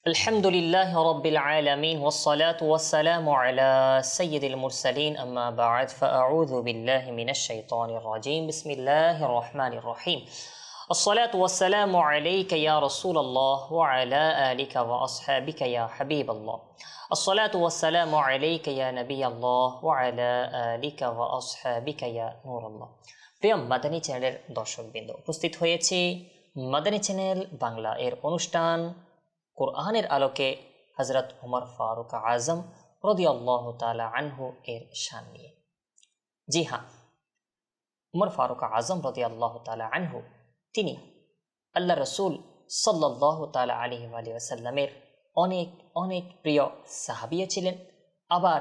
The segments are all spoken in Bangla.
الحمد لله رب العالمين والصلاة والسلام على سيد المرسلين أما بعد فأعوذ بالله من الشيطان الرجيم بسم الله الرحمن الرحيم الصلاة والسلام عليك يا رسول الله وعلى آلك وأصحابك يا حبيب الله الصلاة والسلام عليك يا نبي الله وعلى آلك وأصحابك يا نور الله প্রিয় মাদানী চ্যানেলের দর্শকবৃন্দ উপস্থিত হয়েছি মাদানী চ্যানেল বাংলা এর অনুষ্ঠান কোরআনের আলোকে হযরত ওমর ফারুক আজম রাদিয়াল্লাহু তাআলা আনহু এর শান নিয়ে। জি হ্যাঁ, ওমর ফারুক আজম রাদিয়াল্লাহু তাআলা আনহু তিনি আল্লাহ রসুল সাল্লাল্লাহু তাআলা আলাইহি ওয়াসাল্লামের অনেক অনেক প্রিয় সাহাবিয়া ছিলেন, আবার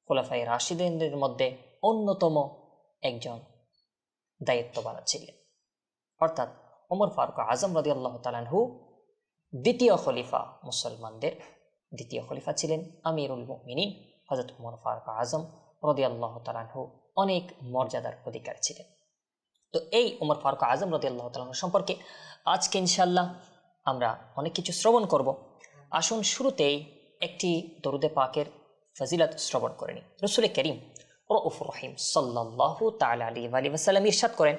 খোলাফায়ে রাশিদিনদের মধ্যে অন্যতম একজন দায়িত্ববান ছিলেন। অর্থাৎ ওমর ফারুক আজম রাদিয়াল্লাহু তাআলা আনহু দ্বিতীয় খলিফা, মুসলমানদের দ্বিতীয় খলিফা ছিলেন আমিরুল মুমিনিন হযরত ওমর ফারুক আজম রাদিয়াল্লাহু তাআলা আনহু অনেক মর্যাদার অধিকারী ছিলেন। তো এই ওমর ফারুক আজম রাদিয়াল্লাহু তাআলা আনহু সম্পর্কে আজকে ইনশাআল্লাহ আমরা অনেক কিছু শ্রবণ করব। আসুন শুরুতেই একটি দরুদে পাকের ফজিলত শ্রবণ করে নিই। রাসূল করিম রউফুর রহিম সাল্লাল্লাহু তাআলা আলাইহি ওয়াসাল্লাম ইরশাদ করেন,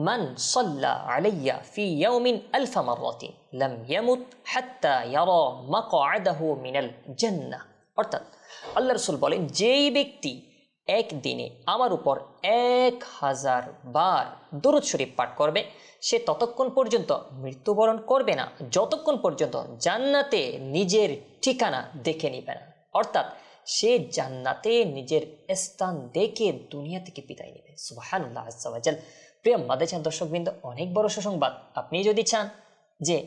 মান সাল্লা আলাইয়া ফি ইয়াউমিন আলফা মাররাতিন লাম ইয়ামুত হাত্তা ইয়ারা মাকআদাহু মিনাল জান্নাহ। অর্থাৎ আল্লাহ রাসূল বলেন, যেই ব্যক্তি একদিনে আমার উপর 1000 বার দরুদ শরীফ পাঠ করবে সে ততক্ষণ পর্যন্ত মৃত্যুবরণ করবে না যতক্ষণ পর্যন্ত জান্নাতে নিজের ঠিকানা দেখে নিবে না। অর্থাৎ সে জান্নাতে নিজের স্থান দেখে দুনিয়া থেকে বিদায় নেবে। সুবহানাল্লাহ আযজা ওয়া জাল। প্রিয় মাদানী দর্শকবৃন্দ, অনেক বড় সুসংবাদ। আপনি যদি চান যে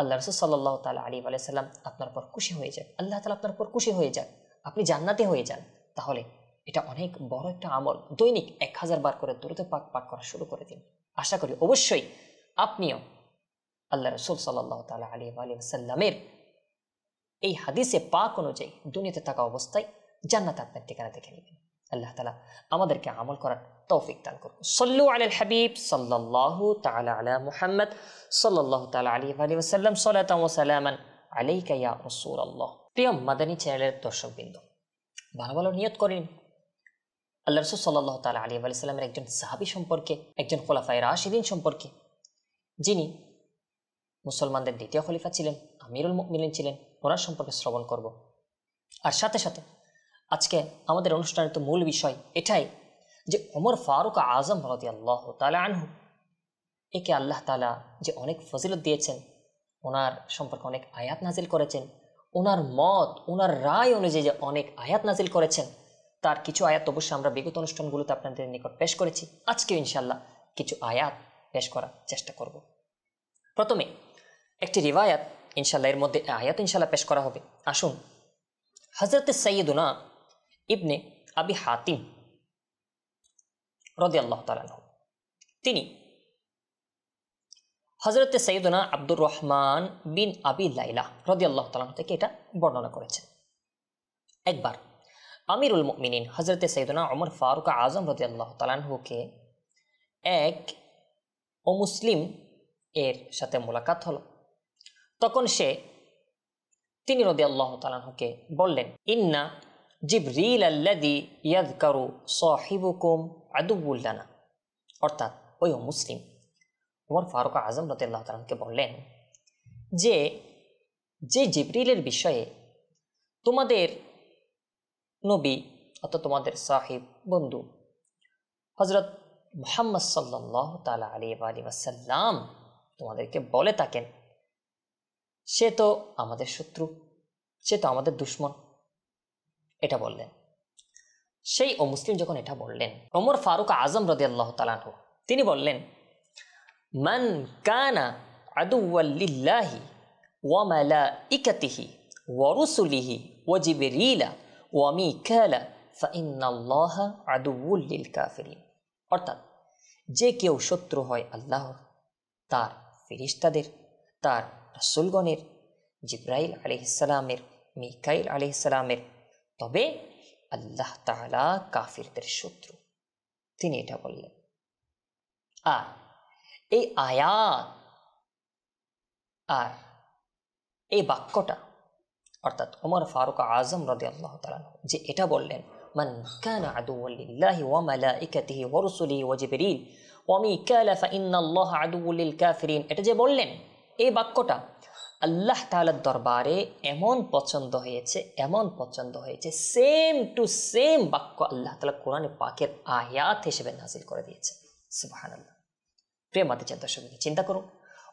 আল্লাহ রাসূল সাল্লাল্লাহু তাআলা আলাইহি ওয়াসাল্লাম আপনার উপর খুশি হয়ে যান, আল্লাহ তাআলা আপনার উপর খুশি হয়ে যান, আপনি জান্নাতে হয়ে যান, তাহলে এটা অনেক বড় একটা আমল। দৈনিক 1000 বার করে দরুদ পাক পাঠ করা শুরু করে দিন। আশা করি অবশ্যই আপনিও আল্লাহ রাসূল সাল্লাল্লাহু তাআলা আলাইহি ওয়াসাল্লামের এই হাদিসে পাক অনুযায়ী দুনিয়াতে থাকা অবস্থায় জান্নাতে আপনার ঠিকানা দেখে নেবেন। আল্লাহ তাআলা আমাদেরকে আমল করার তৌফিক দান করুন। সাল্লু আলাল হাবিব সাল্লাল্লাহু তাআলা আলা মুহাম্মদ সাল্লাল্লাহু তাআলা আলাইহি ওয়াসাল্লাম সালাতান ওয়া সালামান আলাইকা ইয়া রাসূলুল্লাহ। প্রিয় মাদানী চ্যানেলের দর্শকবৃন্দ, ভালো ভালো নিয়ত করেন আল্লাহ রাসূল সাল্লাল্লাহু তাআলা আলাইহি ওয়াসাল্লামের একজন সাহাবী সম্পর্কে, একজন খোলাফায়ে রাশিদিন সম্পর্কে, যিনি মুসলমানদের দ্বিতীয় খলিফা ছিলেন, আমিরুল মুমিনিন ছিলেন, ওনার সম্পর্কে শ্রবণ করব। আর সাথে সাথে আজকে আমাদের অনুষ্ঠানের তো মূল বিষয় এটাই যে ওমর ফারুক আজম রাদিয়াল্লাহু তাআলা আনহু একে আল্লাহ তাআলা যে অনেক ফজিলত দিয়েছেন, ওনার সম্পর্কে অনেক আয়াত নাজিল করেছেন, ওনার মত ওনার রায় অনুযায়ী যে অনেক আয়াত নাজিল করেছেন, তার কিছু আয়াত অবশ্যই আমরা বিগত অনুষ্ঠানগুলোতে আপনাদের নিকট পেশ করেছি। আজকেও ইনশাআল্লাহ কিছু আয়াত পেশ করার চেষ্টা করব। প্রথমে একটি রিওয়ায়াত ইনশাআল্লাহ, এর মধ্যে আয়াত ইনশাআল্লাহ পেশ করা হবে। আসুন, হযরত সাইয়্যিদুনা ইবনে আবি হাতিম রাদিয়াল্লাহু তাআলা আনহু তিনি হযরত সাইয়্যিদুনা আব্দুর রহমান বিন আবি লাইলা রাদিয়াল্লাহু তাআলা থেকে এটা বর্ণনা করেছেন। একবার আমিরুল মুমিনিন হযরত সাইয়্যিদুনা ওমর ফারুক আজম রাদিয়াল্লাহু তাআলা আনহুকে এক অমুসলিম এর সাথে মোলাকাত হলো। তখন তিনি রাদিয়াল্লাহু তাআলা আনহুকে বললেন, ইন্না জিবরিল আল্লাযী ইয়াযকারু সাহিবুকুম আদুউল লানা। অর্থাৎ ওই মুসলিম ওমর ফারুক আজম রাদিয়াল্লাহু তাআলা আনহুকে বললেন যে জিবরিলের বিষয়ে তোমাদের নবী অর্থাৎ তোমাদের সাহিব বন্ধু হযরত মুহাম্মদ সাল্লাল্লাহু তাআলা আলাইহি ওয়াসাল্লাম তোমাদেরকে বলে থাকেন, সে তো আমাদের শত্রু, সে তো আমাদের দুশমন। এটা বললেন। সেই মুসলিম যখন এটা বললেন, ওমর ফারুক আজম রাদিয়াল্লাহু তাআলা আনহু তিনি বললেন, মান কানা আদুওয়াল লিল্লাহি ওয়া মালাইকাতিহি ওয়া রুসুলিহি ওয়া জিবরিলা ওয়া মিকালা ফাইন্নাল্লাহা আদুউল লিল কাফিরিন। অর্থাৎ যে কেউ শত্রু হয় আল্লাহর, তার ফেরেশতাদের, তার রাসূলগণের, জিবরাইল আলাইহিস সালামের, মিকাইল আলাইহিস সালামের, তবে আল্লাহ তাআলা কাফিরদের শত্রু। তিনি এটা বললেন। আর এই আয়াত আর এই বাক্যটা অর্থাৎ ওমর ফারুক আজম রাদিয়াল্লাহু তাআলা যে এটা বললেন, মান কানা আদুওয়াল লিল্লাহি ওয়া মালাইকাতিহি ওয়া রুসুলিহি ওয়া জিবরিল ওয়া মিকাইলা ফা ইন্নাল্লাহা আদুওয়াল লিল কাফিরিন, এটা যে বললেন, এই বাক্যটা আল্লাহ তাআলার দরবারে এমন পছন্দ হয়েছে সেম টু সেম বাক্য আল্লাহ তাআলা কোরআনে পাকের আয়াত হিসেবে নাজিল করে দিয়েছে। সুবহানাল্লাহ। প্রিয় মাতিচান দর্শক, চিন্তা করুন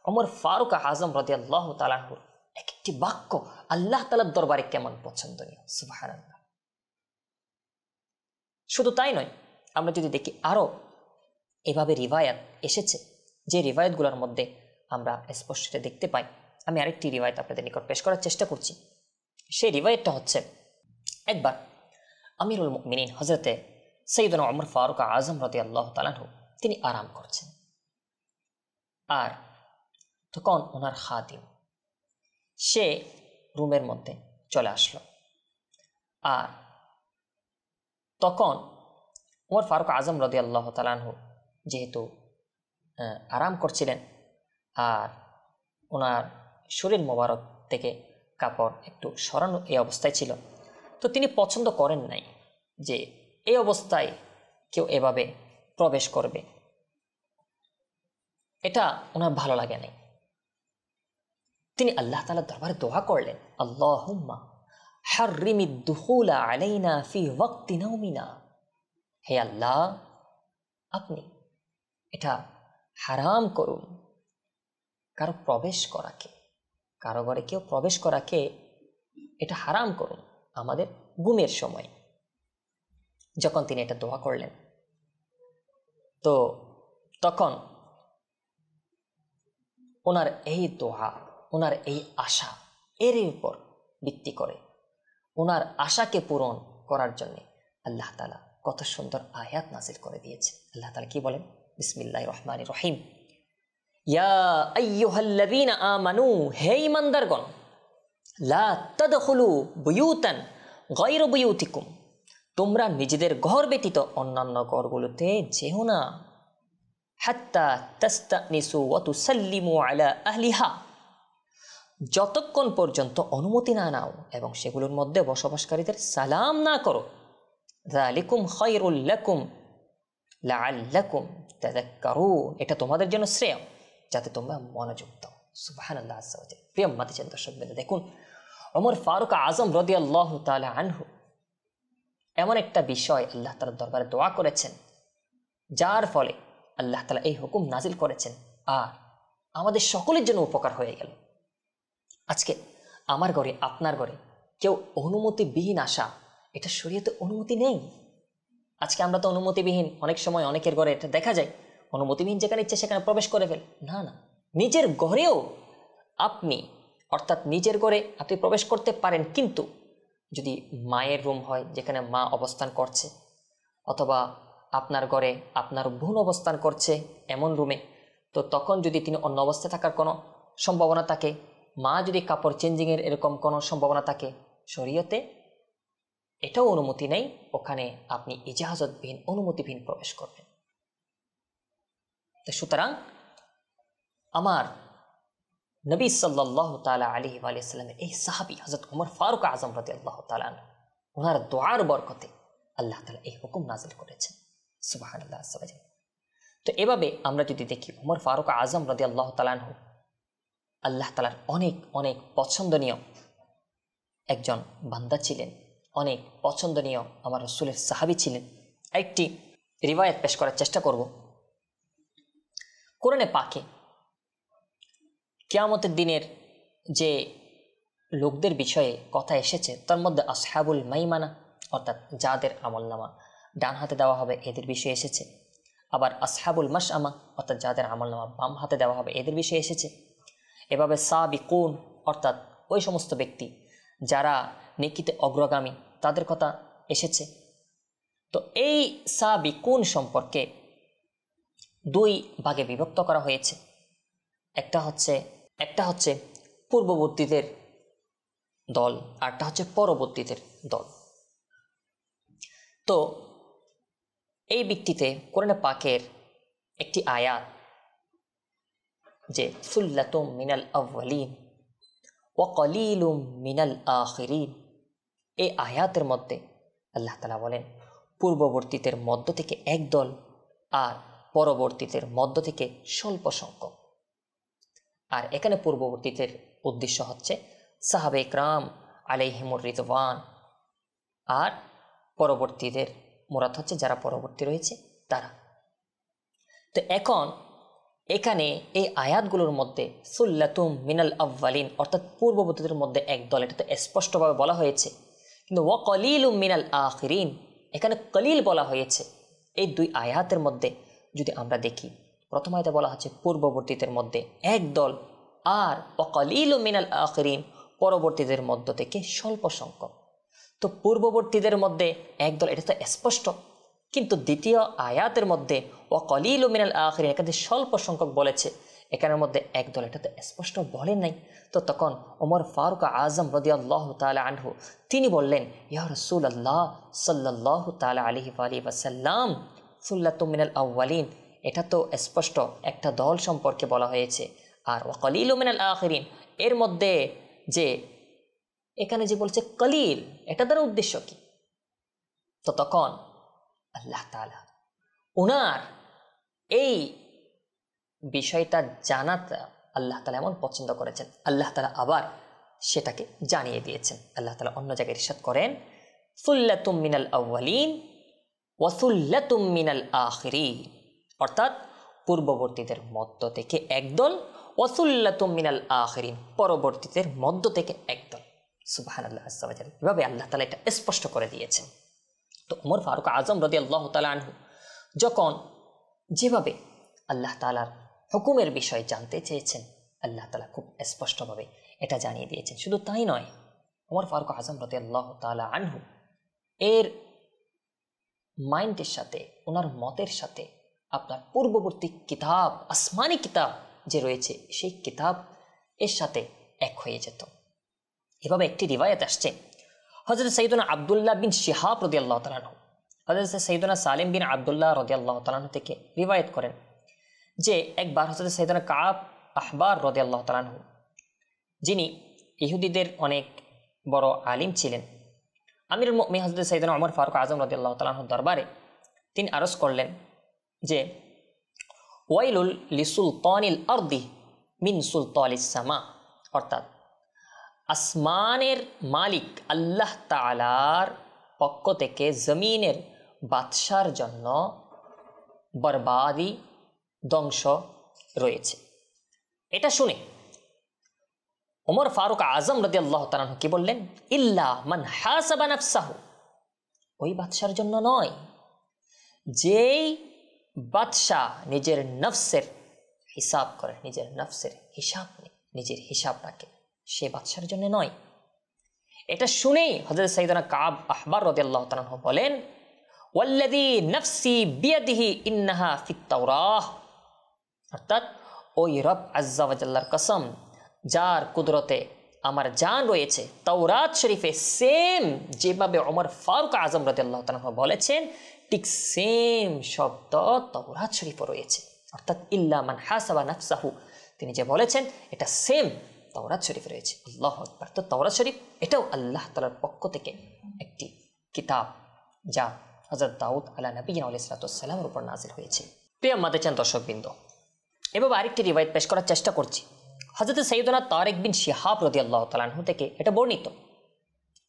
ওমর ফারুক আজম রাদিয়াল্লাহু তাআলা একটি বাক্য আল্লাহ তাআলার দরবারে কেমন পছন্দনীয়। সুবহানাল্লাহ। শুধু তাই নয়, আমরা যদি দেখি আরো এভাবে রিওয়ায়াত এসেছে, যে রিওয়ায়াতগুলোর মধ্যে আমরা স্পষ্ট দেখতে পাই। আমি আরেকটি রিওয়ায়াত আপনাদের নিকট পেশ করার চেষ্টা করছি। সেই রিওয়ায়াতটা হচ্ছে, একবার আমিরুল মুমিনিন হযরতে সাইয়্যিদুনা ওমর ফারুক আজম রাদিয়াল্লাহু তাআলা তিনি আরাম করছেন, আর তখন ওনার খাদিম সে রুমের মধ্যে চলে আসলো। আর তখন ওমর ফারুক আজম রাদিয়াল্লাহু তাআলা যেহেতু আরাম করছিলেন আর ওনার শরীর মোবারক থেকে কাপড় একটু সরানো এই অবস্থায় ছিল, তো তিনি পছন্দ করেন নাই যে এই অবস্থায় কেউ এভাবে প্রবেশ করবে, এটা ওনার ভালো লাগে নাই। তিনি আল্লাহ তাআলার দরবারে দোয়া করলেন, আল্লাহুম্মা হাররিমিদ দুখুলা আলাইনা ফি ওয়াক্তি নাওমিনা, হে আল্লাহ আপনি এটা হারাম করুন কারো ঘরে কেউ প্রবেশ করাকে এটা হারাম করুন আমাদের ঘুমের সময়। যখন তিনি এটা দোয়া করলেন, তো তখন ওনার এই দোয়া, ওনার এই আশা, এর উপর ভিত্তি করে ওনার আশাকে পূরণ করার জন্য আল্লাহ তাআলা কত সুন্দর আয়াত নাজিল করে দিয়েছে। আল্লাহ তাআলা কি বলেন? বিসমিল্লাহির রহমানির রহিম, ইয়া আইয়ুহাল্লাযীনা আমানু, হে ঈমানদারগণ, লা তাদখুলু বুয়ুতান গায়রা বুয়ুতিকুম, তোমরা নিজেদের ঘর ব্যতীত অন্যান্য ঘরগুলোতে যেও না, হাত্তা তাস্তানিসু ওয়া তুসাল্লিমু আলা আহলিহা, যতক্ষণ পর্যন্ত অনুমতি না নাও এবং সেগুলোর মধ্যে বসবাসকারীদের সালাম না করো। যালিকুম খায়রুল লাকুম লাআল্লাকুম তাযাক্কারুন, এটা তোমাদের জন্য শ্রেয় যাতে তোমরা মনোযোগ দাও। সুবহানাল্লাহ আযজা ওয়া জাল্লা। প্রিয় মাতিচান দর্শকবৃন্দ, দেখুন ওমর ফারুক আজম রাদিয়াল্লাহু তাআলা আনহু এমন একটা বিষয় আল্লাহ তাআলার দরবারে দোয়া করেছেন, যার ফলে আল্লাহ তাআলা এই হুকুম নাজিল করেছেন আর আমাদের সকলের জন্য উপকার হয়ে গেল। আজকে আমার ঘরে, আপনার ঘরে কেউ অনুমতিবিহীন আসা, এটা শরীয়তে অনুমতি নেই। আজকে আমরা তো অনুমতিবিহীন, অনেক সময় অনেকের ঘরে এটা দেখা যায় অনুমতিবিহীন যেখানে ইচ্ছে সেখানে প্রবেশ করে ফেল। না, নিজের ঘরেও আপনি, অর্থাৎ নিজের ঘরে আপনি প্রবেশ করতে পারেন, কিন্তু যদি মায়ের রুম হয় যেখানে মা অবস্থান করছে, অথবা আপনার ঘরে আপনার বোন অবস্থান করছে এমন রুমে, তো তখন যদি তিনি অন্য অবস্থায় থাকার কোনো সম্ভাবনা থাকে, মা যদি কাপড় চেঞ্জিংয়ের এরকম কোনো সম্ভাবনা থাকে, শরীয়তে এটাও অনুমতি নেই, ওখানে আপনি ইজাজতবিহীন, অনুমতিবিহীন প্রবেশ করবেন। তো সুতরাং আমার নবী সাল্লাল্লাহু তাআলা আলাইহি ওয়া সাল্লামের এই সাহাবী হযরত ওমর ফারুক আজম রাদিয়াল্লাহু তাআলা আনহু, ওনার দোয়ার বরকতে আল্লাহ তাআলা এই হুকুম নাজিল করেছেন। সুবহানাল্লাহ আযজা ওয়া জাল্লা। তো এভাবে আমরা যদি দেখি ওমর ফারুক আজম রাদিয়াল্লাহু তাআলা আনহু আল্লাহ তাআলার অনেক অনেক পছন্দনীয় একজন বান্দা ছিলেন, অনেক পছন্দনীয় আমার রাসূলের সাহাবী ছিলেন। একটি রিওয়ায়াত পেশ করার চেষ্টা করব। কোরআনে পাকে কিয়ামতের দিনের যে লোকদের বিষয়ে কথা এসেছে তার মধ্যে আসহাবুল মাইমানা, অর্থাৎ যাদের আমলনামা ডান হাতে দেওয়া হবে, এদের বিষয়ে এসেছে। আবার আসহাবুল মাশআমা, অর্থাৎ যাদের আমলনামা বাম হাতে দেওয়া হবে, এদের বিষয়ে এসেছে। এভাবে সাবিকুন, অর্থাৎ ওই সমস্ত ব্যক্তি যারা নেকিতে অগ্রগামী, তাদের কথা এসেছে। তো এই সাবিকুন সম্পর্কে দুই ভাগে বিভক্ত করা হয়েছে। একটা হচ্ছে পূর্ববর্তীদের দল, আরটা হচ্ছে পরবর্তীদের দল। তো এই ভিত্তিতে কোরআনে পাকের একটি আয়াত যে সুল্লাতুম মিনাল আউয়ালিন ওয়াকালিলুম মিনাল আখিরিন। এই আয়াতের মধ্যে আল্লাহ তাআলা বলেন পূর্ববর্তীদের মধ্য থেকে একদল আর পরবর্তীদের মধ্য থেকে স্বল্প সংখ্যক। আর এখানে পূর্ববর্তীদের উদ্দেশ্য হচ্ছে সাহাবে ইকরাম আলাইহিমুর রিদওয়ান, আর পরবর্তীদের মুরাদ হচ্ছে যারা পরবর্তী রয়েছে তারা। তো এখন এখানে এই আয়াতগুলোর মধ্যে সুল্লাতুম মিনাল আউয়ালিন অর্থাৎ পূর্ববর্তীদের মধ্যে একদল, এটা তো স্পষ্টভাবে বলা হয়েছে। কিন্তু ওয়া কলিলুম মিনাল আখিরিন, এখানে কলিল বলা হয়েছে। এই দুই আয়াতের মধ্যে যদি আমরা দেখি, প্রথম আয়াতে বলা হচ্ছে পূর্ববর্তীদের মধ্যে একদল, আর ওয়া কলিলুম মিনাল আখিরিন পরবর্তীদের মধ্য থেকে স্বল্প সংখ্যক। তো পূর্ববর্তীদের মধ্যে একদল, এটা তো স্পষ্ট। কিন্তু দ্বিতীয় আয়াতের মধ্যে ওয়া কলিলুম মিনাল আখিরিন এখানে স্বল্প সংখ্যক বলেছে, এখানের মধ্যে একদল, এটা তো স্পষ্ট বলেন নাই। তো তখন ওমর ফারুক আজম রাদিয়াল্লাহু তাআলা আনহু তিনি বললেন, ইয়া রাসূলুল্লাহ সাল্লাল্লাহু তাআলা আলাইহি ওয়াসাল্লাম, সুল্লাতুম মিনাল আউয়ালিন এটা তো স্পষ্ট একটা দল সম্পর্কে বলা হয়েছে, আর ওয়া কলিলুম মিনাল আখিরিন এর মধ্যে যে এখানে যে বলছে কলিল, এটা তার উদ্দেশ্য কি? তো তখন আল্লাহ তাআলা ওনার এই বিষয়টা জানাতে আল্লাহ তাআলা এমন পছন্দ করেছেন, আল্লাহ তাআলা আবার সেটাকে জানিয়ে দিয়েছেন। আল্লাহ তাআলা অন্য জায়গায় ইরশাদ করেন, সুল্লাতুম মিনাল আউয়ালিন ওয়া সুল্লাতুম মিনাল আখিরিন, অর্থাৎ পূর্ববর্তীদের মধ্য থেকে একদল, ওয়া সুল্লাতুম মিনাল আখিরিন পরবর্তীদের মধ্য থেকে একদল। সুবহানাল্লাহ আযজা ওয়া জাল্লা, এভাবে আল্লাহ তাআলা এটা স্পষ্ট করে দিয়েছেন। তো ওমর ফারুক আজম রাদিয়াল্লাহু তাআলা আনহু যখন যেভাবে আল্লাহ তাআলার হুকুমের বিষয় জানতে চেয়েছেন, আল্লাহ তাআলা খুব স্পষ্টভাবে এটা জানিয়ে দিয়েছেন। শুধু তাই নয়, ওমর ফারুক আজম রাদিয়াল্লাহু তাআলা আনহু এর মাইন্ডের সাথে, ওনার মতের সাথে আপনার পূর্ববর্তী কিতাব, আসমানি কিতাব যে রয়েছে সেই কিতাব এর সাথে এক হয়ে যেত। এভাবে একটি রিওয়ায়াত আসছে, হযরত সাইয়্যিদুনা আব্দুল্লাহ বিন শিহাব রাদিয়াল্লাহু তাআলা আনহু হযরত সাইয়্যিদুনা সালিম বিন আব্দুল্লাহ রাদিয়াল্লাহু তাআলা আনহু থেকে রিওয়ায়াত করেন যে একবার হযরত সাইয়্যিদুনা কাব আহবার রাদিয়াল্লাহু তাআলা আনহু, যিনি ইহুদিদের অনেক বড় আলিম ছিলেন, আমিরুল মুমিনিন হযরত সাইয়্যিদুনা ওমর ফারুক আজম রাদিয়াল্লাহু তাআলা আনহুর দরবারে তিনি আরজ করলেন যে ওয়াইলুল লিসুলতানিল আরদি মিন সুলতানিস সামা, অর্থাৎ আসমানের মালিক আল্লাহ তাআলার পক্ষ থেকে জমিনের বাদশার জন্য বরবাদি, ধ্বংস রয়েছে। এটা শুনে ওমর ফারুক আজম রাদিয়াল্লাহু তাআলা কি বললেন, ইল্লা মান হাসাবা নাফসাহু, ওই বাদশার জন্য নয় যেই বাদশা নিজের নফসের হিসাব করে, নিজের নফসের হিসাব নেই, নিজের হিসাব রাখে, সে বাদশার জন্য নয়। এটা শুনেই হযরত সাইয়্যিদুনা কাব আহবার রাদিয়াল্লাহু তাআলা বলেন, ওয়াল্লাযী নাফসি বিয়াদিহি ইন্নাহা ফিত তাওরাহ, অর্থাৎ ওই রব আযজা ওয়া জাল্লার কসম যার কুদরতে আমার জান রয়েছে, তাওরাত শরীফে সেম যেভাবে ওমর ফারুক আজম রাদিয়াল্লাহু তাআলা বলেছেন ঠিক সেম শব্দ তাওরাত শরীফে রয়েছে। অর্থাৎ ইল্লা মান হাসাবা নাফসাহু, তিনি যে বলেছেন এটা সেম তাওরাত শরীফে রয়েছে। আল্লাহু আকবার। তো তাওরাত শরীফ এটাও আল্লাহ তাআলার পক্ষ থেকে একটি কিতাব, যা হযরত দাউদ আলা নবিয়িনা আলাইহিস সালাতু ওয়াস সালামের উপর নাযিল হয়েছে। প্রিয় মাদাচান দর্শকবৃন্দ, এভাবে আরেকটি রিওয়ায়াত পেশ করার চেষ্টা করছি। হযরত সাইয়্যিদুনা তারিক বিন শিহাব রাদিয়াল্লাহু তাআলা আনহু থেকে এটা বর্ণিত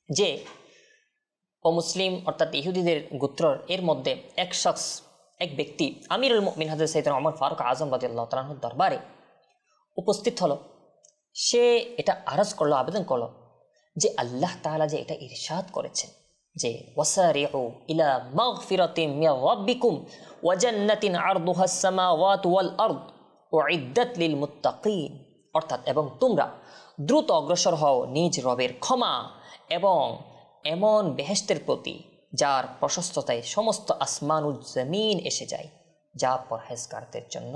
যে মুসলিম অর্থাৎ ইহুদিদের গোত্রের এর মধ্যে এক শখস, এক ব্যক্তি আমিরুল মুমিনিন হযরত সাইয়্যিদুনা ওমর ফারুক আজম রাদিয়াল্লাহু তাআলা আনহুর দরবারে উপস্থিত হলো। সে এটা আরজ করলো, আবেদন করলো যে আল্লাহ তাআলা যে এটা ইরশাদ করেছেন যে ওয়াসারিউ ইলা মাগফিরাতিন মির রাব্বিকুম ওয়া জান্নাতিন আরদুহাস সামাওয়াতু ওয়াল আরদ উইদ্দাত লিল মুত্তাকিন, অর্থাৎ এবং তোমরা দ্রুত অগ্রসর হও নিজ রবের ক্ষমা এবং এমন বেহেশতের প্রতি যার প্রশস্ততায় সমস্ত আসমান ও জমিন এসে যায়, যা পরহেজগারদের জন্য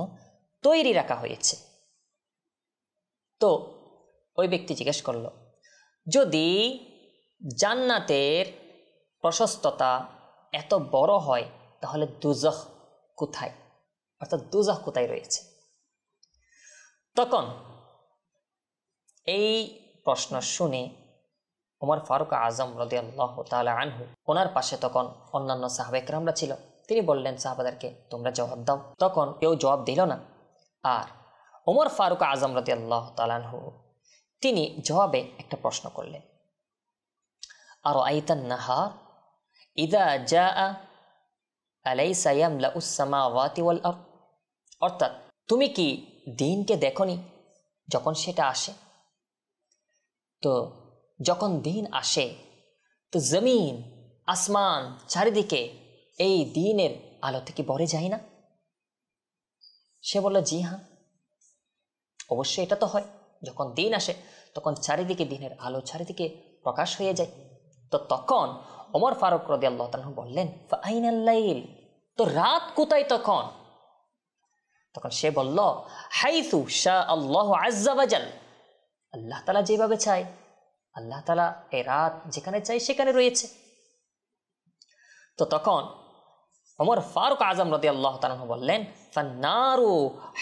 তৈরি রাখা হয়েছে। তো ওই ব্যক্তি জিজ্ঞেস করলো, যদি জান্নাতের প্রশস্ততা এত বড় হয় তাহলে দুজখ কোথায়, অর্থাৎ দুজখ কোথায় রয়েছে? তখন এই প্রশ্ন শুনে ওমর ফারুক আজম রাদিয়াল্লাহু তাআলা আনহু, ওনার পাশে তখন অন্যান্য সাহাবা ইকরামরা ছিল। তিনি বললেন সাহাবাদেরকে, তোমরা জবাব দাও। তখন কেউ জবাব দিল না। আর ওমর ফারুক আজম রাদিয়াল্লাহু তাআলা আনহু তিনি জবাবে একটা প্রশ্ন করলেন, আর আইতান নাহার ইদা জাআ আলাইসা ইয়ামলাউস সামাওয়াতি ওয়াল আরদ, অর্থাৎ তুমি কি দিনকে দেখনি যখন সেটা আসে? তো যখন দিন আসে তো জমিন আসমান চারিদিকে এই দিনের আলো থেকে ভরে যায় না? সে বলল, জি হ্যাঁ, অবশ্যই এটা তো হয়। যখন দিন আসে তখন চারিদিকে দিনের আলো চারিদিকে প্রকাশ হয়ে যায়। তো তখন ওমর ফারুক রাদিয়াল্লাহু তাআলা বললেন, ফাআইনাল লাইল, তো রাত কোথায় তখন? তখন সে বলল, হাইসু শা আল্লাহু আজ্জা ওয়া জাল, আল্লাহ তাআলা যেভাবে চায়, আল্লাহ তাআলা এই রাত যেখানে চাই সেখানে রয়েছে। তো তখন ওমর ফারুক আজম রাদিয়াল্লাহু তাআলা বললেন, ফান্নারু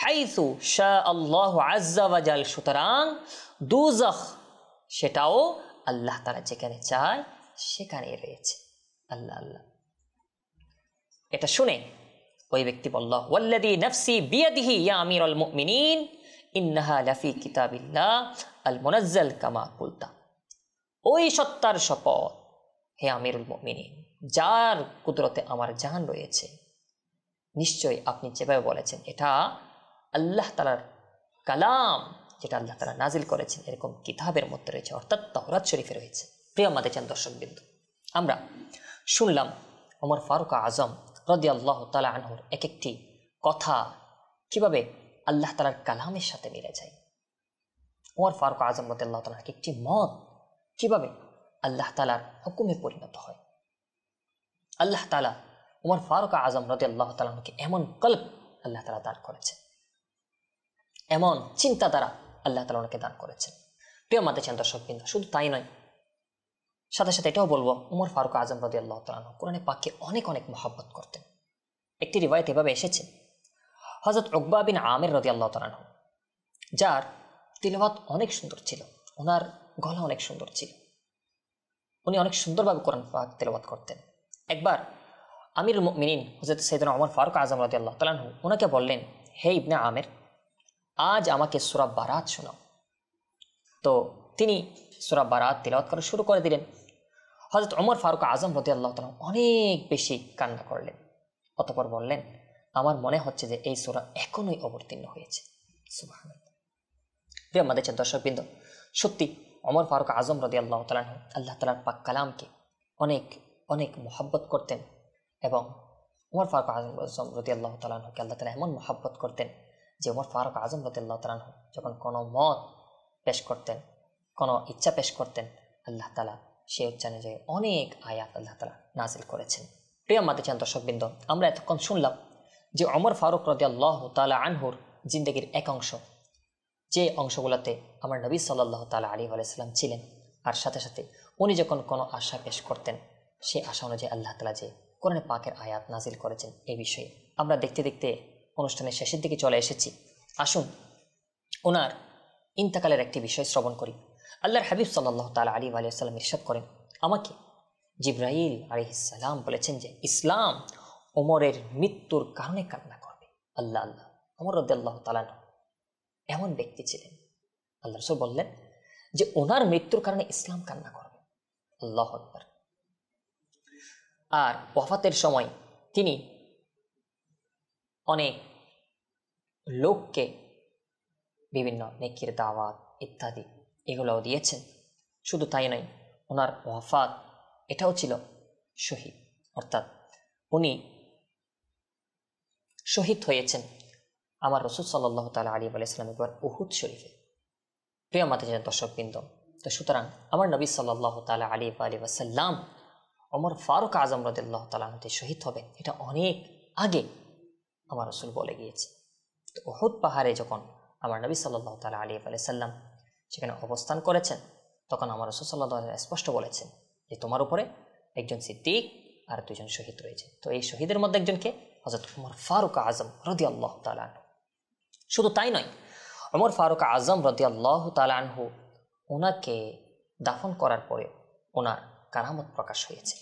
হাইসু শা আল্লাহু আজ্জা ওয়া জাল, সুতরাং দুজখ সেটাও আল্লাহ তাআলা যেখানে চায় সেখানেই রয়েছে। আল্লাহ আল্লাহ। এটা শুনে ওই ব্যক্তি বলল, ওয়াল্লাযী নাফসি বিয়াদিহি ইয়া আমিরুল মুমিনিন ইন্নাহা লাফি কিতাবিল্লাহ আল মুনাজ্জাল কামা কুলতা, ওই সত্তার শপথ হে আমিরুল মুমিনিন, যার কুদরতে আমার জান রয়েছে, নিশ্চয়ই আপনি যেভাবে বলেছেন এটা আল্লাহ তাআলার কালাম, যেটা আল্লাহ তাআলা নাজিল করেছেন এরকম কিতাবের মধ্যে রয়েছে, অর্থাৎ তাওরাত শরীফে রয়েছে। প্রিয় মাদেচান দর্শকবৃন্দ, আমরা শুনলাম ওমর ফারুক আজম রাদিয়াল্লাহু তাআলা আনহুর এক একটি কথা কিভাবে আল্লাহ তাআলার কালামের সাথে মিলে যায়। ওমর ফারুক আজম রাদিয়াল্লাহু তাআলার এক একটি মত কিভাবে আল্লাহ তাআলার হুকুমে পরিণত হয়। আল্লাহ তাআলা ওমর ফারুক আজম রাদিয়াল্লাহু তাআলাকে এমন কলব আল্লাহ তাআলা দান করেছেন, এমন চিন্তাধারা আল্লাহ তাআলা ওনাকে দান করেছেন। প্রিয় মাদেচান দর্শকবৃন্দ, শুধু তাই নয়, সাথে সাথে এটাও বলবো, ওমর ফারুক আজম রাদিয়াল্লাহু তাআলা কোরআনে পাককে অনেক অনেক মহব্বত করতেন। একটি রিওয়ায়াত এভাবে এসেছে, হযরত উকবা বিন আমির রাদিয়াল্লাহু তাআলা, যার তিলাওয়াত অনেক সুন্দর ছিল, ওনার গলা অনেক সুন্দর ছিল, উনি অনেক সুন্দরভাবে কোরআন পাক তিলাওয়াত করতেন। একবার আমিরুল মুমিনিন হযরত সাইয়েদনা ওমর ফারুক আজম রাদিয়াল্লাহু তাআলা ওনাকে বললেন, হে ইবনে আমির, আজ আমাকে সূরা বারাত শোনাও। তো তিনি সূরা বারাত তিলাওয়াত করা শুরু করে দিলেন। হযরত ওমর ফারুক আজম রাদিয়াল্লাহু তাআলা অনেক বেশি কান্না করলেন। অতঃপর বললেন, আমার মনে হচ্ছে যে এই সূরা এখনোই অবতীর্ণ হয়েছে। সুবহানাল্লাহ। প্রিয় মাদেচান দর্শকবৃন্দ, সত্যি ওমর ফারুক আজম রাদিয়াল্লাহু তাআলা আল্লাহ তাআলার পাক কালামকে অনেক অনেক মহব্বত করতেন, এবং ওমর ফারুক আজম রাদিয়াল্লাহু তাআলাকে আল্লাহ তাআলা এমন মহব্বত করতেন যে ওমর ফারুক আজম রাদিয়াল্লাহু তাআলা যখন কোনো মত পেশ করতেন, কোনো ইচ্ছা পেশ করতেন, আল্লাহ তাআলা সেই অনুযায়ী অনেক আয়াত আল্লাহ তাআলা নাজিল করেছেন। প্রিয় মাদেচান দর্শকবৃন্দ, আমরা এতক্ষণ শুনলাম যে ওমর ফারুক রাদিয়াল্লাহু তাআলা আনহুর জিন্দেগির এক অংশ, যে অংশগুলোতে আমার নবী সাল্লাল্লাহু তাআলা আলাইহি ওয়া সাল্লাম ছিলেন, আর সাথে সাথে উনি যখন কোনো আশা পেশ করতেন, সেই আশা অনুযায়ী আল্লাহ তাআলা যে কোরআনে পাকের আয়াত নাজিল করেছেন, এই বিষয়ে আমরা দেখতে দেখতে অনুষ্ঠানের শেষের দিকে চলে এসেছি। আসুন ওনার ইন্তেকালের একটি বিষয় শ্রবণ করি। আল্লাহর হাবিব সাল্লাল্লাহু তাআলা আলাইহি ওয়া সাল্লাম ইরশাদ করেন, আমাকে জিবরাইল আলাইহিস সালাম বলেছেন যে ইসলাম ওমরের মৃত্যুর কারণে কান্না করবে। আল্লাহ আল্লাহ। ওমর রাদিয়াল্লাহু তাআলা এমন ব্যক্তি ছিলেন, আল্লাহ রাসূল বললেন যে ওনার মৃত্যুর কারণে ইসলাম কান্না করবে। আল্লাহু আকবার। আর ওয়াফাতের সময় তিনি অনেক লোককে বিভিন্ন নেকির দাওয়াত ইত্যাদি এগুলোও দিয়েছেন। শুধু তাই নয়, ওনার ওয়াফাত এটাও ছিল শহীদ, অর্থাৎ উনি শহীদ হয়েছেন আমার রাসূল সাল্লাল্লাহু তাআলা আলাইহি ওয়া সাল্লাম একবার উহুদ শরীফে। প্রিয় মাতাজের দর্শকবৃন্দ, তো সুতরাং আমার নবী সাল্লাল্লাহু তাআলা আলাইহি ওয়া সাল্লাম ওমর ফারুক আজম রাদিয়াল্লাহু তাআলা আনহু শহীদ হবেন এটা অনেক আগে আমার রাসূল বলে গিয়েছে। তো উহুদ পাহাড়ে যখন আমার নবী সাল্লাল্লাহু তাআলা আলাইহি ওয়া সাল্লাম সেখানে অবস্থান করেছেন, তখন আমার রাসূল সাল্লাল্লাহু আলাইহি ওয়া সাল্লাম স্পষ্ট বলেছেন যে তোমার উপরে একজন সিদ্দিক আর দুইজন শহীদ রয়েছে। তো এই শহীদের মধ্যে একজনকে হযরত ওমর ফারুক আজম রাদিয়াল্লাহু তাআলা আনহু। শুধু তাই নয়, ওমর ফারুক আজম রাদিয়াল্লাহু তাআলা আনহু ওনাকে দাফন করার পরে ওনার কারামত প্রকাশ হয়েছে।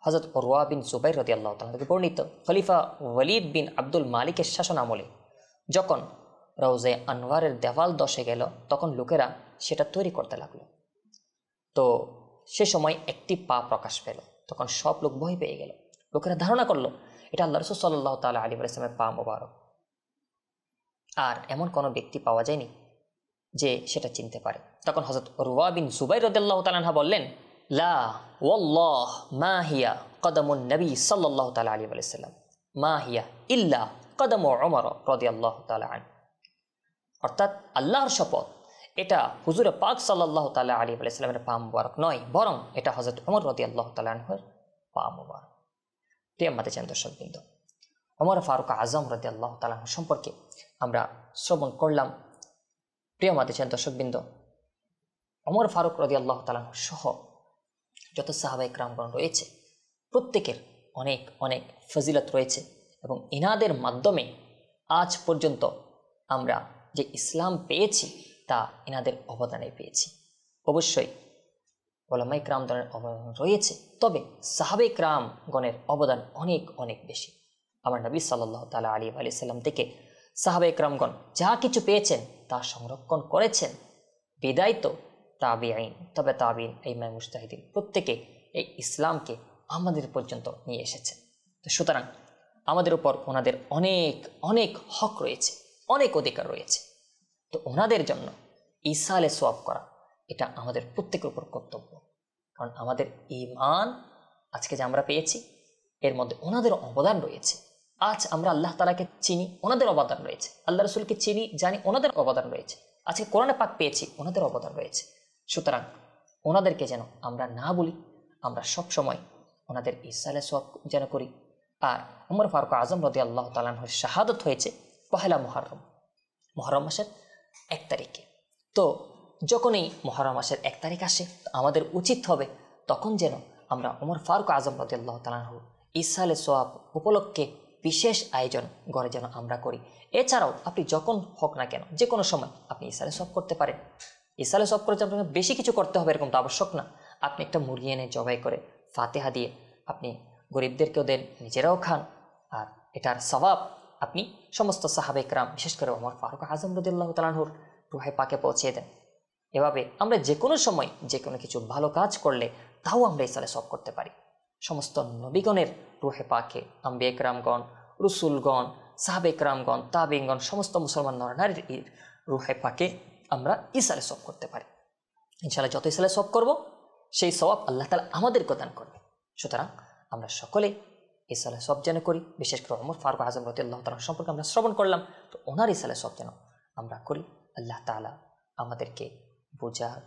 হযরত উরওয়া বিন জুবাইর রাদিয়াল্লাহু তাআলা থেকে বর্ণিত, খলিফা ওয়ালিদ বিন আব্দুল মালিকের শাসন আমলে যখন রওজে আনওয়ারের দেওয়াল ধসে গেল, তখন লোকেরা সেটা তৈরি করতে লাগলো। তো সে সময় একটি পা প্রকাশ পেল, তখন সব লোক ভয় পেয়ে গেল। লোকেরা ধারণা করলো এটা আল্লাহ রাসূল সাল্লাল্লাহু তাআলা আলাইহি ওয়াসাল্লামের পা মোবারক। আর এমন কোনো ব্যক্তি পাওয়া যায়নি যে সেটা চিনতে পারে। তখন হযরত উরওয়া বিন জুবাইর রাদিয়াল্লাহু তাআলা আনহু বললেন, লা ওয়াল্লাহ মা হিয়া কদমুন নবী সাল্লাল্লাহু তাআলা আলাইহি ওয়াসাল্লাম মা হিয়া ইল্লা কদমু উমর রাদিয়াল্লাহু তাআলা আনহু। অর্থাৎ আল্লাহর শপথ, এটা হুজুর পাক সাল্লাল্লাহু তাআলা আলাইহি ওয়াসাল্লামের পা মুবারক নয়, বরং এটা হযরত ওমর রাদিয়াল্লাহু তাআলা আনহুর পা মুবারক। প্রিয় মাতাচান দর্শকবৃন্দ, ওমর ফারুক আজম রাদিয়াল্লাহু তাআলা আনহু সম্পর্কে আমরা শ্রবণ করলাম। প্রিয় মাতাচান দর্শকবৃন্দ, ওমর ফারুক রাদিয়াল্লাহু তাআলা আনহু সহ যত সাহাবায়ে কেরামগণ রয়েছে প্রত্যেকের অনেক অনেক ফজিলত রয়েছে, এবং ইনাদের মাধ্যমে আজ পর্যন্ত আমরা যে ইসলাম পেয়েছি তা ইনাদের অবদানে পেয়েছি। অবশ্যই উলামায়ে কেরামগণের অবদান রয়েছে, তবে সাহাবায়ে কেরামগণের অবদান অনেক অনেক বেশি। আমার নবী সাল্লাল্লাহু তাআলা আলাইহি ওয়াসাল্লাম থেকে সাহাবায়ে কেরামগণ যা কিছু পেয়েছেন তা সংরক্ষণ করেছেন। বিদায় তো তাবিঈন, তবে তাবিঈন, ইমাম মুজতাহিদিন প্রত্যেকে এই ইসলামকে আমাদের পর্যন্ত নিয়ে এসেছে। তো সুতরাং আমাদের উপর ওনাদের অনেক অনেক হক রয়েছে, অনেক অধিকার রয়েছে। তো ওনাদের জন্য ইসালে সোয়াব করা এটা আমাদের প্রত্যেকের উপর কর্তব্য, কারণ আমাদের ঈমান আজকে যে আমরা পেয়েছি এর মধ্যে ওনাদের অবদান রয়েছে। আজ আমরা আল্লাহ তাআলাকে চিনি, ওনাদের অবদান রয়েছে। আল্লাহ রাসূলকে চিনি, জানি, ওনাদের অবদান রয়েছে। আজকে কোরআনে পাক পেয়েছি, ওনাদের অবদান রয়েছে। সুতরাং ওনাদেরকে যেন আমরা না বলি, আমরা সব সময় ওনাদের ইসালে সোয়াব যেন করি। আর ওমর ফারুক আজম রাদিয়াল্লাহু তাআলা আনহুর শাহাদত হয়েছে পহেলা মুহররম, মুহররম মাসের 1 তারিখে। তো যখন এই মুহররম মাসের 1 তারিখ আসে, আমাদের উচিত হবে তখন যেন আমরা ওমর ফারুক আজম রাদিয়াল্লাহু তাআলা আনহু ইসালে সোয়াব উপলক্ষে বিশেষ আয়োজন ঘরে যেন আমরা করি। এছাড়াও আপনি যখন হোক না কেন, যে কোনো সময় আপনি ইসালে সোয়াব করতে পারেন। ইসালে সোয়াব করতে আপনাকে বেশি কিছু করতে হবে এরকম তো আবশ্যক না। আপনি একটা মুরগি এনে জবাই করে ফাতিহা দিয়ে আপনি গরিবদেরকেও দেন, নিজেরাও খান, আর এটার সওয়াব আপনি সমস্ত সাহাবায়ে কেরাম, বিশেষ করে ওমর ফারুক আজম রাদিয়াল্লাহু তাআলা আনহুর রূহে পাকে পৌঁছে দেন। এভাবে আমরা যে কোনো সময় যে কোনো কিছু ভালো কাজ করলে তাও আমরা ইসালে সোয়াব করতে পারি। সমস্ত নবীগণের রূহে পাকে, আম্বিয়া কেরামগণ, রসুলগণ, সাহাবায়ে কেরামগণ, তাবিঈনগণ, সমস্ত মুসলমান নরনারীর রূহে পাকে আমরা ইসালে সোয়াব করতে পারি। ইনশাআল্লাহ যত ইসালে সোয়াব করব সেই সওয়াব আল্লাহ তাআলা আমাদেরকে দান করবে। সুতরাং আমরা সকলে ইসালে সোয়াব যেন করি। বিশেষ করে ওমর ফারুক আজম রাদিয়াল্লাহু তাআলা সম্পর্কে আমরা শ্রবণ করলাম, তো ওনার ইসালে সোয়াব যেন আমরা করি। আল্লাহ তাআলা আমাদেরকে বোঝার,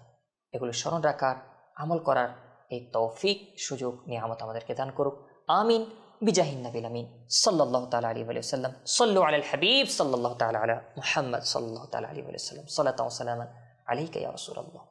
এগুলো স্মরণ রাখার, আমল করার এই তৌফিক, সুযোগ, নিয়ামত আমাদেরকে দান করুক। আমিন বিজাহিন নবিল আমিন সাল্লাল্লাহু তাআলা আলাইহি ওয়া সাল্লাম। সাল্লু আলাল হাবিব সাল্লাল্লাহু তাআলা আলা মুহাম্মদ সাল্লাল্লাহু তাআলা আলাইহি ওয়া সাল্লাম। সালাতাও সালামান আলাইকা ইয়া রাসূলুল্লাহ।